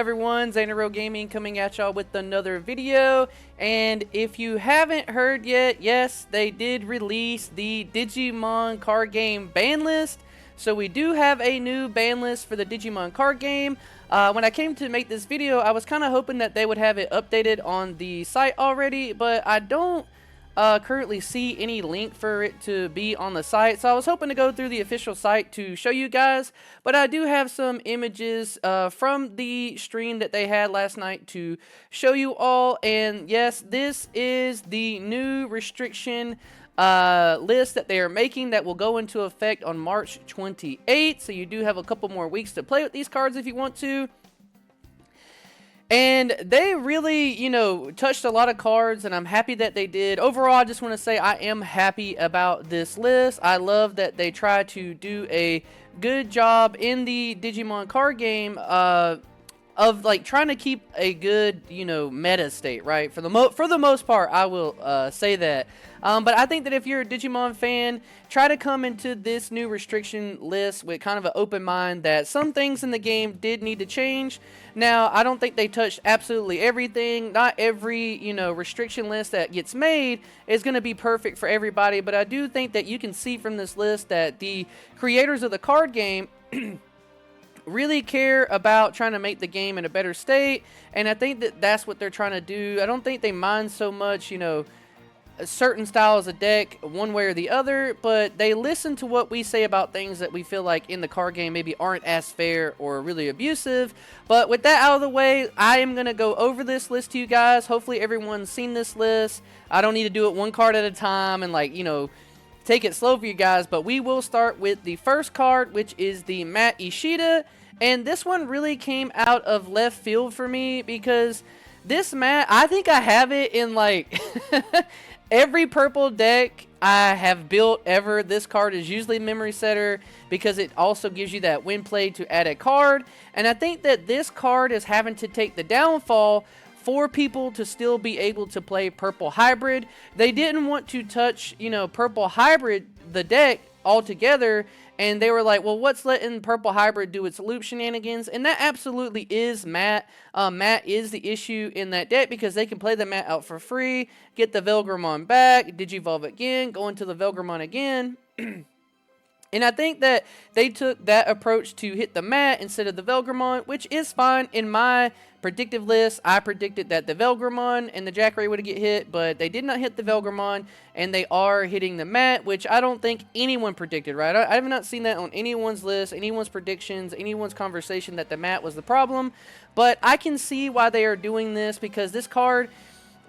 everyone? Xanaro Gaming coming at y'all with another video. And if you haven't heard yet, yes, they did release the Digimon card game ban list. So we do have a new ban list for the Digimon card game. When I came to make this video, I was kind of hoping that they would have it updated on the site already, but I don't currently see any link for it to be on the site, so I was hoping to go through the official site to show you guys, but I do have some images from the stream that they had last night to show you all. And yes, this is the new restriction list that they are making that will go into effect on March 28th, so you do have a couple more weeks to play with these cards if you want to. And they really, you know, touched a lot of cards, and I'm happy that they did. Overall, I just want to say I am happy about this list. I love that they try to do a good job in the Digimon card game of like trying to keep a good, you know, meta state, right? For the most part, I will say that. But I think that if you're a Digimon fan, try to come into this new restriction list with kind of an open mind that some things in the game did need to change. Now, I don't think they touched absolutely everything. Not every, you know, restriction list that gets made is going to be perfect for everybody, but I do think that you can see from this list that the creators of the card game really care about trying to make the game in a better state, and I think that that's what they're trying to do. I don't think they mind so much, you know, certain styles of deck one way or the other, but they listen to what we say about things that we feel like in the card game maybe aren't as fair or really abusive. But with that out of the way, I am going to go over this list to you guys. Hopefully everyone's seen this list. I don't need to do it one card at a time and, like, you know, take it slow for you guys, but we will start with the first card, which is the Matt Ishida. And this one really came out of left field for me because this Matt, I think I have it in like every purple deck I have built ever. This card is usually memory setter because it also gives you that win play to add a card. And I think that this card is having to take the downfall for people to still be able to play purple hybrid. They didn't want to touch, you know, purple hybrid, the deck, altogether, and they were like, well, what's letting purple hybrid do its loop shenanigans? And that absolutely is Matt. Matt is the issue in that deck because they can play the Matt out for free, get the Velgramon back, digivolve again, go into the Velgramon again. And I think that they took that approach to hit the Matt instead of the Velgramon, which is fine. In my predictive list, I predicted that the Velgramon and the Jackery would get hit, but they did not hit the Velgramon, and they are hitting the Matt, which I don't think anyone predicted, right? I have not seen that on anyone's list, anyone's predictions, anyone's conversation that the Matt was the problem. But I can see why they are doing this because this card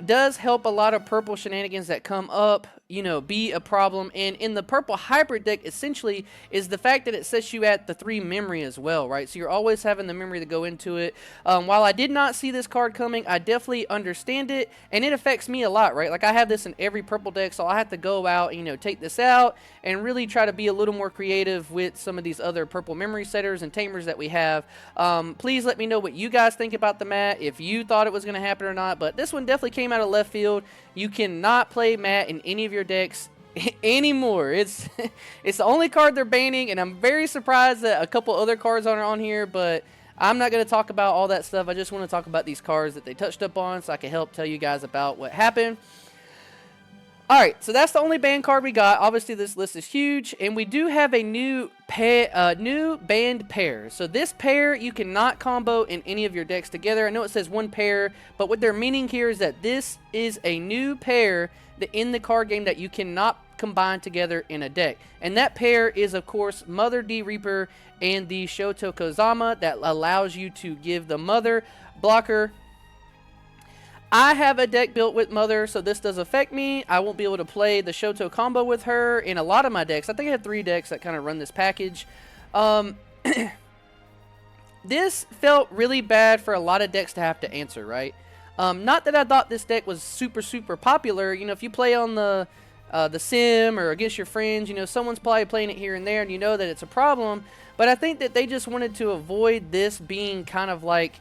does help a lot of purple shenanigans that come up, you know, be a problem. And in the purple hybrid deck, essentially, is the fact that it sets you at the 3 memory as well, right? So you're always having the memory to go into it. While I did not see this card coming, I definitely understand it, and it affects me a lot, right? Like, I have this in every purple deck, so I have to go out and, you know, take this out and really try to be a little more creative with some of these other purple memory setters and tamers that we have. Please let me know what you guys think about the Matt, if you thought it was going to happen or not, but this one definitely came out of left field. You cannot play Matt in any of your decks anymore. It's the only card they're banning, and I'm very surprised that a couple other cards aren't on here, but I'm not going to talk about all that stuff. I just want to talk about these cards that they touched up on so I can help tell you guys about what happened. Alright, so that's the only banned card we got. Obviously, this list is huge, and we do have a new banned pair. So this pair, you cannot combo in any of your decks together. I know it says one pair, but what they're meaning here is that this is a new pair in the card game that you cannot combine together in a deck. And that pair is, of course, Mother D Reaper and the Shoto Kozama that allows you to give the Mother blocker. I have a deck built with Mother, so this does affect me. I won't be able to play the Shoto combo with her in a lot of my decks. I think I have 3 decks that kind of run this package. This felt really bad for a lot of decks to have to answer, right? Not that I thought this deck was super, super popular. You know, if you play on the sim or against your friends, you know, someone's probably playing it here and there, and you know that it's a problem. But I think that they just wanted to avoid this being kind of like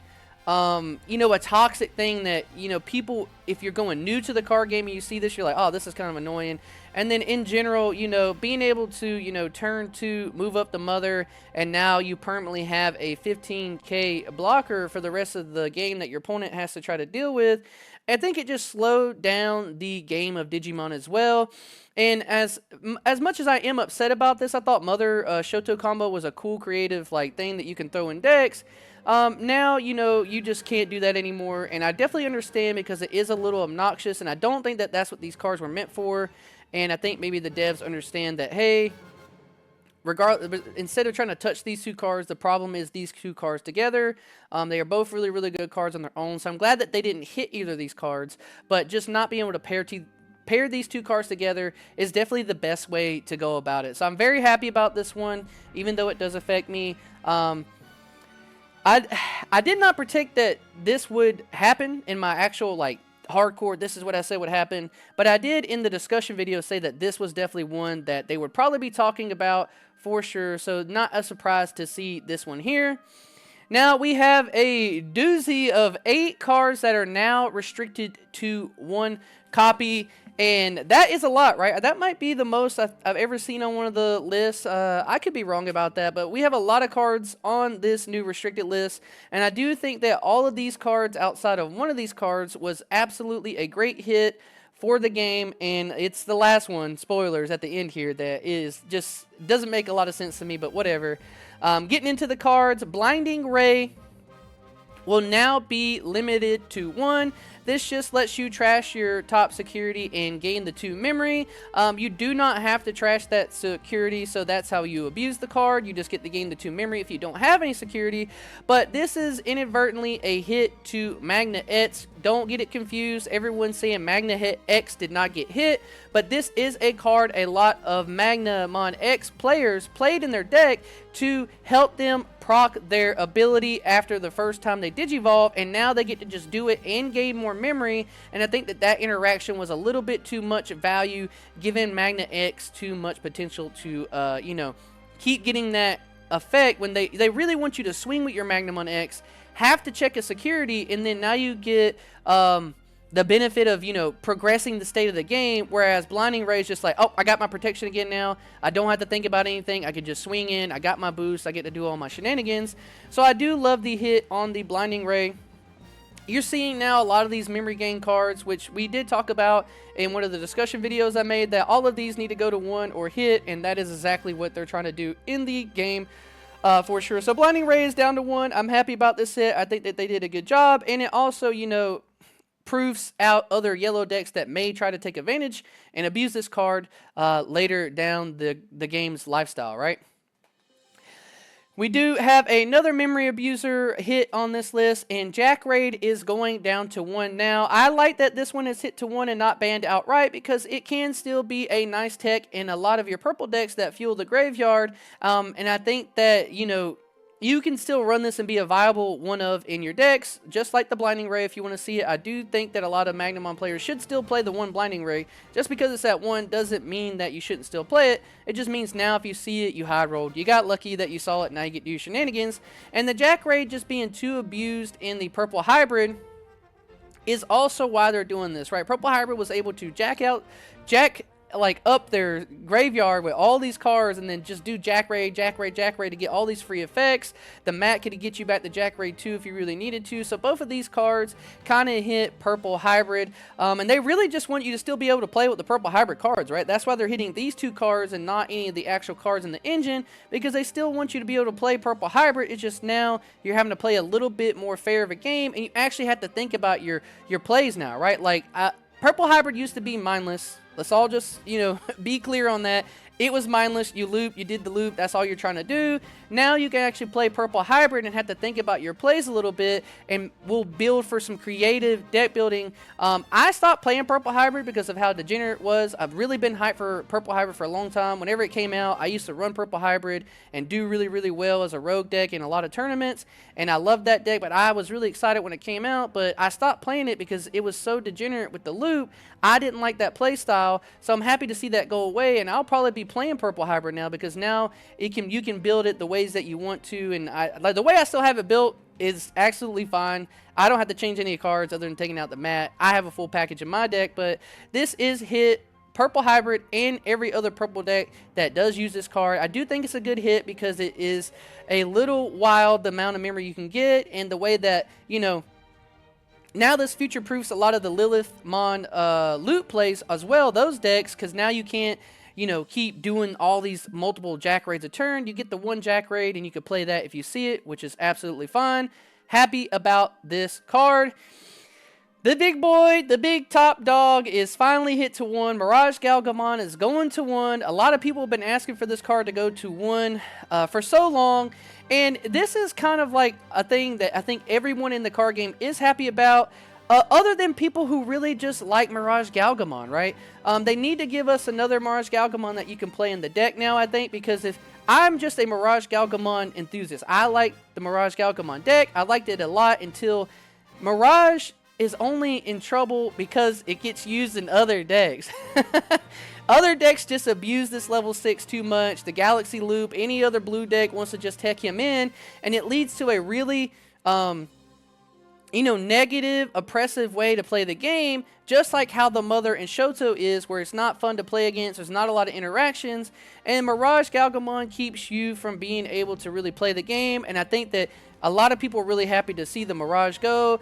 you know, a toxic thing that, you know, people, if you're going new to the card game and you see this, you're like, oh, this is kind of annoying. And then in general, you know, being able to, you know, turn to move up the mother, and now you permanently have a 15k blocker for the rest of the game that your opponent has to try to deal with. I think it just slowed down the game of Digimon as well. And as much as I am upset about this, I thought Mother Shoto combo was a cool creative like thing that you can throw in decks. Now, you know, you just can't do that anymore, and I definitely understand because it is a little obnoxious, and I don't think that that's what these cards were meant for. And I think maybe the devs understand that, hey, regardless, instead of trying to touch these two cards, the problem is these two cards together. They are both really, really good cards on their own, so I'm glad that they didn't hit either of these cards, but just not being able to pair these two cards together is definitely the best way to go about it. So I'm very happy about this one, even though it does affect me. I did not predict that this would happen in my actual, like, hardcore, this is what I said would happen, but I did in the discussion video say that this was definitely one that they would probably be talking about for sure, so not a surprise to see this one here. Now we have a doozy of 8 cards that are now restricted to 1 copy, and that is a lot, right? That might be the most I've ever seen on one of the lists. I could be wrong about that, but we have a lot of cards on this new restricted list, and I do think that all of these cards outside of one of these cards was absolutely a great hit for the game, and it's the last one, spoilers at the end here, that is just doesn't make a lot of sense to me, but whatever. Getting into the cards, Blinding Ray will now be limited to 1. This just lets you trash your top security and gain the 2 memory. You do not have to trash that security, so that's how you abuse the card. You just get to gain the 2 memory if you don't have any security. But this is inadvertently a hit to Magna X. Don't get it confused. Everyone's saying Magna X did not get hit, but this is a card a lot of Magnamon X players played in their deck to help them proc their ability after the first time they digivolve, and now they get to just do it and gain more memory. And I think that that interaction was a little bit too much value, giving Magna X too much potential to you know, keep getting that effect when they really want you to swing with your Magnamon X, have to check a security, and then now you get the benefit of, you know, progressing the state of the game, whereas Blinding Ray is just like, oh, I got my protection again now. I don't have to think about anything. I can just swing in. I got my boost. I get to do all my shenanigans. So I do love the hit on the Blinding Ray. You're seeing now a lot of these memory gain cards, which we did talk about in one of the discussion videos I made, that all of these need to go to 1 or hit, and that is exactly what they're trying to do in the game. For sure. So Blinding Ray is down to 1. I'm happy about this hit. I think that they did a good job, and it also, you know, proves out other yellow decks that may try to take advantage and abuse this card later down the game's lifestyle, right? We do have another memory abuser hit on this list, and Jack Raid is going down to 1 now. I like that this one is hit to 1 and not banned outright, because it can still be a nice tech in a lot of your purple decks that fuel the graveyard. And I think that, you know, you can still run this and be a viable one of in your decks, just like the Blinding Ray if you want to see it. I do think that a lot of Magnamon players should still play the 1 Blinding Ray. Just because it's at 1 doesn't mean that you shouldn't still play it. It just means now if you see it, you high rolled. You got lucky that you saw it, now you get to do shenanigans. And the Jack Ray just being too abused in the purple hybrid is also why they're doing this, right? Purple hybrid was able to jack like up their graveyard with all these cards, and then just do Jack Ray to get all these free effects. The mat could get you back to Jack Ray 2 if you really needed to. So both of these cards kind of hit purple hybrid, and they really just want you to still be able to play with the purple hybrid cards, right? That's why they're hitting these 2 cards and not any of the actual cards in the engine, because they still want you to be able to play purple hybrid. It's just now you're having to play a little bit more fair of a game, and you actually have to think about your plays now, right? Like purple hybrid used to be mindless. Let's all just, you know, be clear on that. It was mindless. You loop, you did the loop, that's all you're trying to do. Now you can actually play purple hybrid and have to think about your plays a little bit, and we'll build for some creative deck building. I stopped playing purple hybrid because of how degenerate it was. I've really been hyped for purple hybrid for a long time. Whenever it came out, I used to run purple hybrid and do really, really well as a rogue deck in a lot of tournaments, and I loved that deck, but I was really excited when it came out, but I stopped playing it because it was so degenerate with the loop. I didn't like that play style, so I'm happy to see that go away, and I'll probably be be playing Purple Hybrid now, because now you can build it the ways that you want to, and like the way I still have it built is absolutely fine. I don't have to change any cards other than taking out the mat. I have a full package in my deck, but this is hit Purple Hybrid and every other purple deck that does use this card. I do think it's a good hit because it is a little wild, the amount of memory you can get, and the way that, you know, now this future proofs a lot of the Lilithmon loot plays as well, those decks, because now you can't, you know, keep doing all these multiple Jack Raids a turn. You get the one Jack Raid and you can play that if you see it, which is absolutely fine. Happy about this card. The big boy, the big top dog is finally hit to 1. Mirage Galgamon is going to 1. A lot of people have been asking for this card to go to 1 for so long. And this is kind of like a thing that I think everyone in the card game is happy about. Other than people who really just like Mirage Galgamon, right? They need to give us another Mirage Galgamon that you can play in the deck now, I think, because if I'm just a Mirage Galgamon enthusiast. I like the Mirage Galgamon deck. I liked it a lot until Mirage is only in trouble because it gets used in other decks. Other decks just abuse this level 6 too much. The Galaxy Loop, any other blue deck wants to just tech him in, and it leads to a really you know, negative, oppressive way to play the game, just like how the Mother and Shoto is, where it's not fun to play against, there's not a lot of interactions, and Mirage Galgamon keeps you from being able to really play the game, and I think that a lot of people are really happy to see the Mirage go.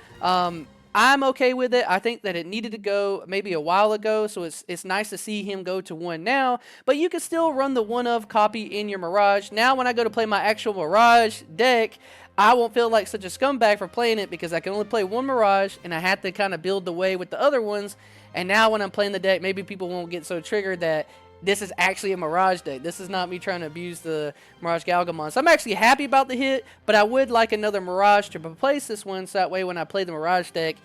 I'm okay with it. I think that it needed to go maybe a while ago, so it's nice to see him go to 1 now, but you can still run the 1-of copy in your Mirage. Now when I go to play my actual Mirage deck, I won't feel like such a scumbag for playing it because I can only play 1 Mirage, and I have to kind of build the way with the other ones, and now when I'm playing the deck, maybe people won't get so triggered that this is actually a Mirage deck. This is not me trying to abuse the Mirage Galgamon. So I'm actually happy about the hit, but I would like another Mirage to replace this one, so that way when I play the Mirage deck,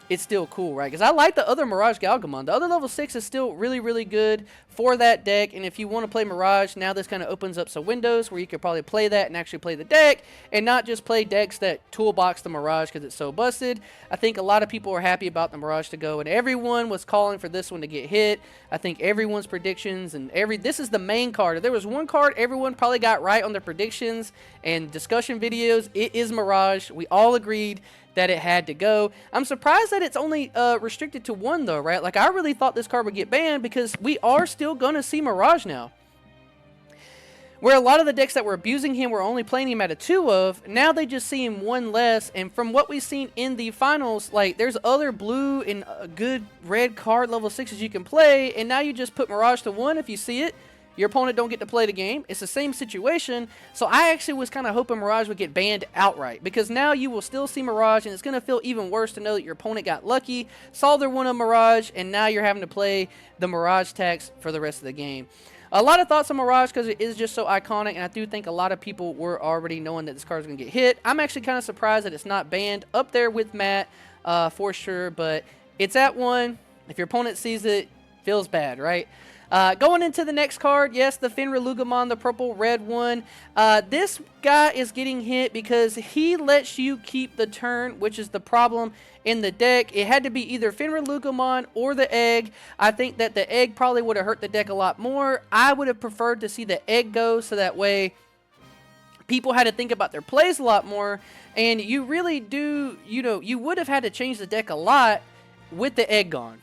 it's still cool, right? Because I like the other Mirage Galgamon. The other level 6 is still really, really good for that deck. And if you want to play Mirage, now this kind of opens up some windows where you could probably play that and actually play the deck and not just play decks that toolbox the Mirage because it's so busted. I think a lot of people are happy about the Mirage to go, and everyone was calling for this one to get hit. I think everyone's predictions and this is the main card. If there was one card everyone probably got right on their predictions and discussion videos, it is Mirage. We all agreed that it had to go. I'm surprised that it's only restricted to 1 though, right? Like, I really thought this card would get banned because we are still gonna see Mirage now. Where a lot of the decks that were abusing him were only playing him at a 2-of, now they just see him 1 less, and from what we've seen in the finals, like, there's other blue and good red card level 6s you can play, and now you just put Mirage to 1 if you see it. Your opponent don't get to play the game. It's the same situation. So I actually was kind of hoping Mirage would get banned outright, because now you will still see Mirage, and it's going to feel even worse to know that your opponent got lucky, saw their 1-of Mirage, and now you're having to play the Mirage tax for the rest of the game. A lot of thoughts on Mirage because it is just so iconic, and I do think a lot of people were already knowing that this card is going to get hit. I'm actually kind of surprised that it's not banned up there with Matt for sure, but it's at 1. If your opponent sees it, feels bad, right? Going into the next card, yes, the Fenrir-Lugamon, the purple-red one. This guy is getting hit because he lets you keep the turn, which is the problem in the deck. It had to be either Fenrir-Lugamon or the egg. I think that the egg probably would have hurt the deck a lot more. I would have preferred to see the egg go, so that way people had to think about their plays a lot more. And you really do, you know, you would have had to change the deck a lot with the egg gone.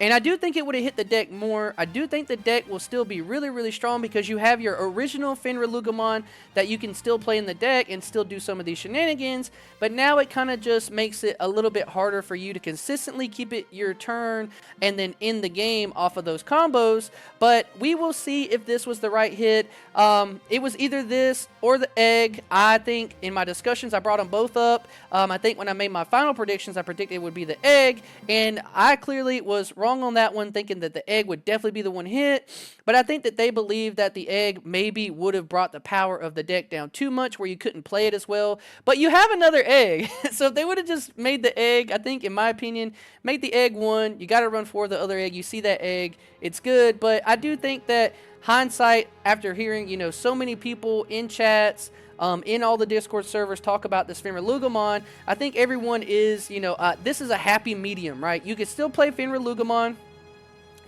And I do think it would have hit the deck more. I do think the deck will still be really, really strong because you have your original Fenrir-Lugamon that you can still play in the deck and still do some of these shenanigans. But now it kind of just makes it a little bit harder for you to consistently keep it your turn and then end the game off of those combos. But we will see if this was the right hit. It was either this or the egg. I think in my discussions I brought them both up. I think when I made my final predictions, I predicted it would be the egg. And I clearly was wrong on that one, thinking that the egg would definitely be the one hit, but I think that they believe that the egg maybe would have brought the power of the deck down too much where you couldn't play it as well. But you have another egg, so if they would have just made the egg, I think in my opinion, make the egg 1, you got to run for the other egg, you see that egg, it's good. But I do think that hindsight, after hearing, you know, so many people in chats, in all the Discord servers talk about this Fenrir-Lugamon, I think everyone is, you know, this is a happy medium, right? You can still play Fenrir-Lugamon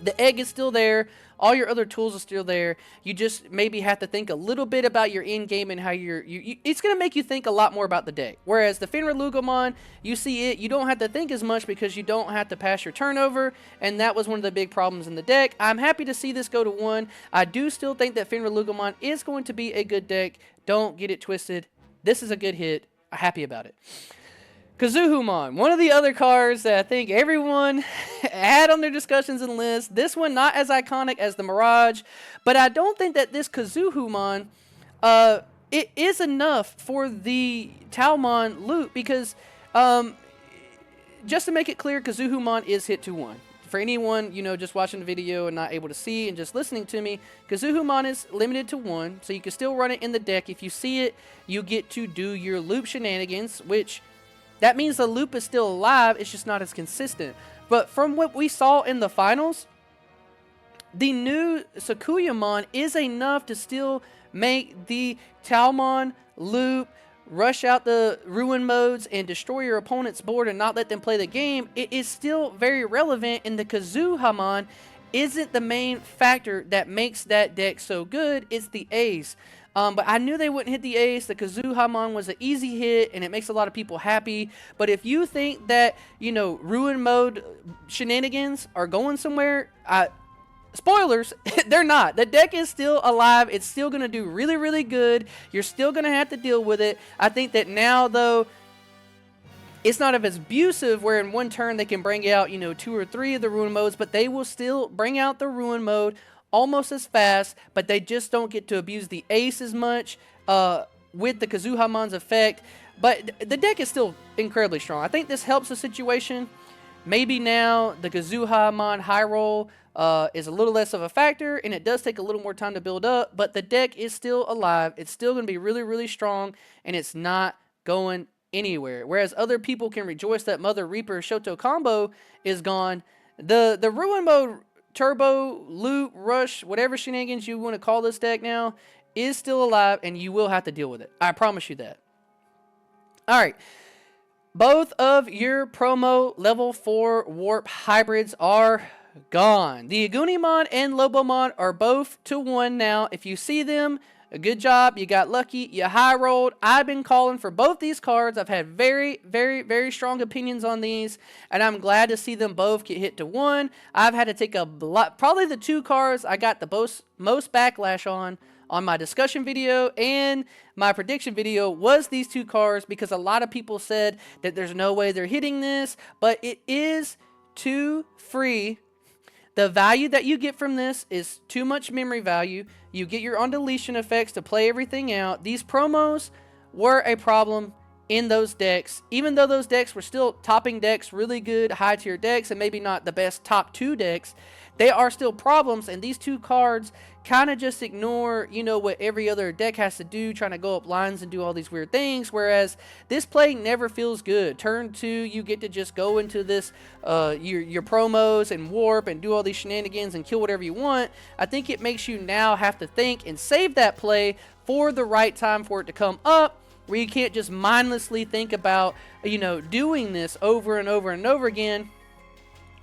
The egg is still there. All your other tools are still there. You just maybe have to think a little bit about your end game and how it's going to make you think a lot more about the deck. Whereas the Fenrir, you see it, you don't have to think as much because you don't have to pass your turnover, and that was one of the big problems in the deck. I'm happy to see this go to 1. I do still think that Fenrir is going to be a good deck. Don't get it twisted. This is a good hit. I'm happy about it. Kazuhumon, one of the other cards that I think everyone had on their discussions and lists. This one not as iconic as the Mirage, but I don't think that this Kazuhumon, it is enough for the Talmon loot because, just to make it clear, Kazuhumon is hit to 1. For anyone, just watching the video and not able to see and just listening to me, Kazuhumon is limited to 1, so you can still run it in the deck. If you see it, you get to do your loop shenanigans, which that means the loop is still alive, it's just not as consistent. But from what we saw in the finals, the new Sakuyamon is enough to still make the Talmon loop, rush out the ruin modes, and destroy your opponent's board and not let them play the game. It is still very relevant, and the Kazuhamon isn't the main factor that makes that deck so good. It's the ace. But I knew they wouldn't hit the ace. The Kazuhamon was an easy hit, and it makes a lot of people happy. But if you think that, ruin mode shenanigans are going somewhere, spoilers, they're not. The deck is still alive. It's still going to do really, really good. You're still going to have to deal with it. I think that now, though, it's not as abusive where in one turn they can bring out, 2 or 3 of the ruin modes, but they will still bring out the ruin mode almost as fast, but they just don't get to abuse the ace as much with the Kazuhamon's effect. But the deck is still incredibly strong. I think this helps the situation. Maybe now the Kazuhamon high roll is a little less of a factor, and it does take a little more time to build up, but the deck is still alive. It's still going to be really, really strong, and it's not going anywhere. Whereas other people can rejoice that Mother Reaper Shoto combo is gone. The ruin mode turbo, loot, rush, whatever shenanigans you want to call this deck now, is still alive, and you will have to deal with it. I promise you that. Alright. Both of your promo level 4 warp hybrids are gone. The Agunimon and Lobomon are both to 1 now. If you see them, a good job. You got lucky. You high rolled. I've been calling for both these cards. I've had very, very, very strong opinions on these, and I'm glad to see them both get hit to 1. I've had to take a lot, probably the 2 cards I got the most backlash on my discussion video and my prediction video was these 2 cards, because a lot of people said that there's no way they're hitting this, but it is too free. The value that you get from this is too much memory value. You get your on-deletion effects to play everything out. These promos were a problem in those decks. Even though those decks were still topping decks, really good high-tier decks, and maybe not the best top 2 decks, they are still problems, and these 2 cards kind of just ignore, what every other deck has to do, trying to go up lines and do all these weird things, whereas this play never feels good. Turn 2, you get to just go into this, your promos and warp and do all these shenanigans and kill whatever you want. I think it makes you now have to think and save that play for the right time for it to come up, where you can't just mindlessly think about, doing this over and over and over again.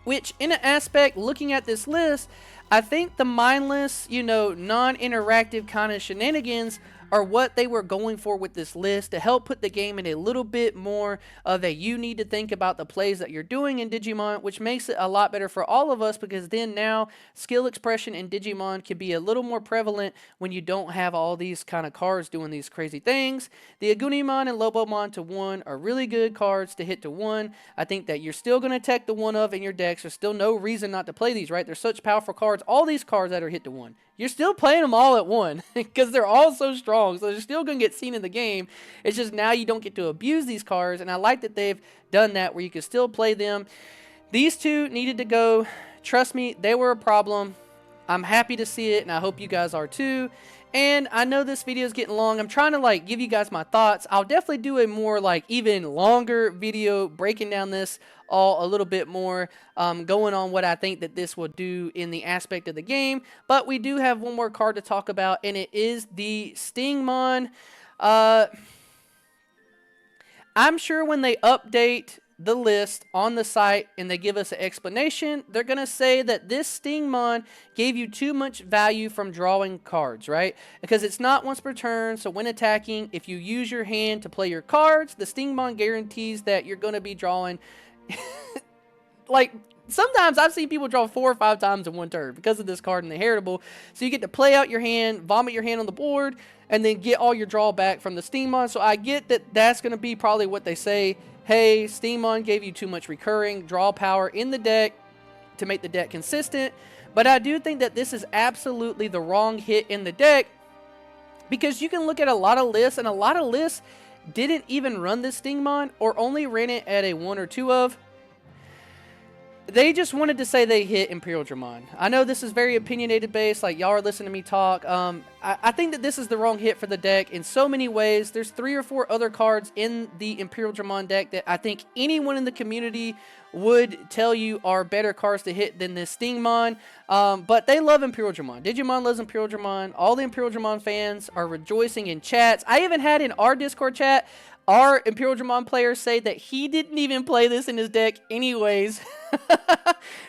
Which, in an aspect, looking at this list, I think the mindless, non-interactive kind of shenanigans are what they were going for with this list, to help put the game in a little bit more of a you need to think about the plays that you're doing in Digimon, which makes it a lot better for all of us, because then now skill expression in Digimon can be a little more prevalent when you don't have all these kind of cards doing these crazy things. The Agunimon and Lobomon to 1 are really good cards to hit to 1. I think that you're still going to tech the 1 of in your decks. There's still no reason not to play these, right? They're such powerful cards. All these cards that are hit to 1. You're still playing them all at 1 because they're all so strong. So they're still going to get seen in the game. It's just now you don't get to abuse these cards. And I like that they've done that where you can still play them. These 2 needed to go. Trust me, they were a problem. I'm happy to see it, and I hope you guys are too. And I know this video is getting long. I'm trying to give you guys my thoughts. I'll definitely do a more even longer video breaking down this all a little bit more, going on what I think that this will do in the aspect of the game. But we do have one more card to talk about, and it is the Stingmon. I'm sure when they update the list on the site and they give us an explanation, they're going to say that this Stingmon gave you too much value from drawing cards, right? Because it's not once per turn, so when attacking, if you use your hand to play your cards, the Stingmon guarantees that you're going to be drawing like sometimes I've seen people draw 4 or 5 times in one turn because of this card in the heritable. So you get to play out your hand, vomit your hand on the board, and then get all your draw back from the Stingmon. So I get that that's going to be probably what they say. Hey, Stingmon gave you too much recurring draw power in the deck to make the deck consistent. But I do think that this is absolutely the wrong hit in the deck, because you can look at a lot of lists, and a lot of lists didn't even run this Stingmon or only ran it at a 1 or 2 of. They just wanted to say they hit Imperial Dramon. I know this is very opinionated based, like y'all are listening to me talk. I think that this is the wrong hit for the deck in so many ways. There's 3 or 4 other cards in the Imperial Dramon deck that I think anyone in the community would tell you are better cards to hit than this Stingmon. But they love Imperial Dramon. Digimon loves Imperial Dramon. All the Imperial Dramon fans are rejoicing in chats. I even had in our Discord chat, our Imperial Dramon players say that he didn't even play this in his deck anyways.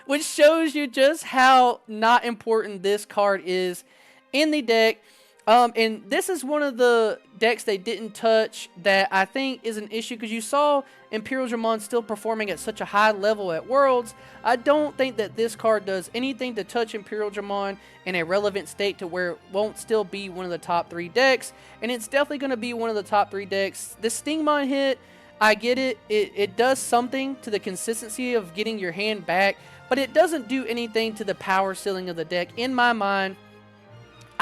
Which shows you just how not important this card is in the deck. And this is one of the decks they didn't touch that I think is an issue, because you saw Imperial Dramon still performing at such a high level at Worlds. I don't think that this card does anything to touch Imperial Dramon in a relevant state to where it won't still be one of the top 3 decks. And it's definitely going to be one of the top 3 decks. This Stingmon hit, I get it. It does something to the consistency of getting your hand back, but it doesn't do anything to the power ceiling of the deck in my mind.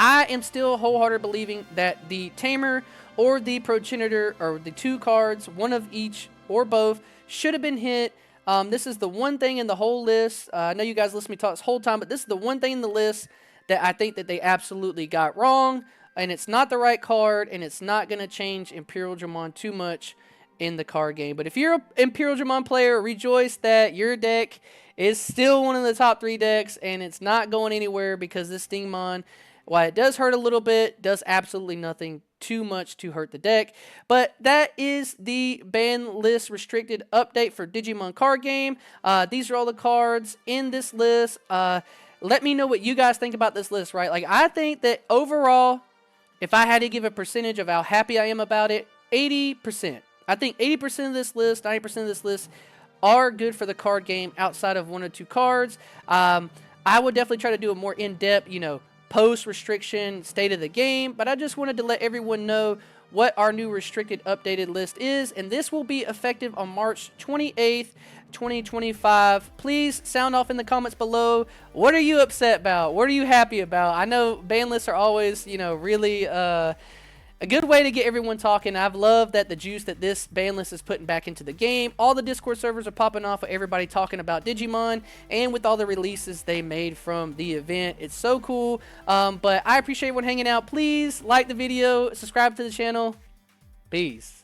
I am still wholehearted believing that the Tamer or the Progenitor, or the 2 cards, one of each or both, should have been hit. This is the one thing in the whole list. I know you guys listen to me talk this whole time, but this is the one thing in the list that I think that they absolutely got wrong, and it's not the right card, and it's not going to change Imperial Dramon too much in the card game. But if you're an Imperial Dramon player, rejoice that your deck is still one of the top 3 decks, and it's not going anywhere, because this Stingmon, while it does hurt a little bit, does absolutely nothing too much to hurt the deck. But that is the ban list restricted update for Digimon card game. These are all the cards in this list. Let me know what you guys think about this list, right? Like, I think that overall, if I had to give a percentage of how happy I am about it, 80%. I think 80% of this list, 90% of this list are good for the card game outside of 1 or 2 cards. I would definitely try to do a more in-depth, post-restriction state of the game, but I just wanted to let everyone know what our new restricted updated list is, and this will be effective on March 28th, 2025. Please sound off in the comments below. What are you upset about? What are you happy about? I know ban lists are always, really a good way to get everyone talking. I've loved that the juice that this ban list is putting back into the game. All the Discord servers are popping off with everybody talking about Digimon, and with all the releases they made from the event. It's so cool. But I appreciate everyone hanging out. Please like the video, subscribe to the channel. Peace.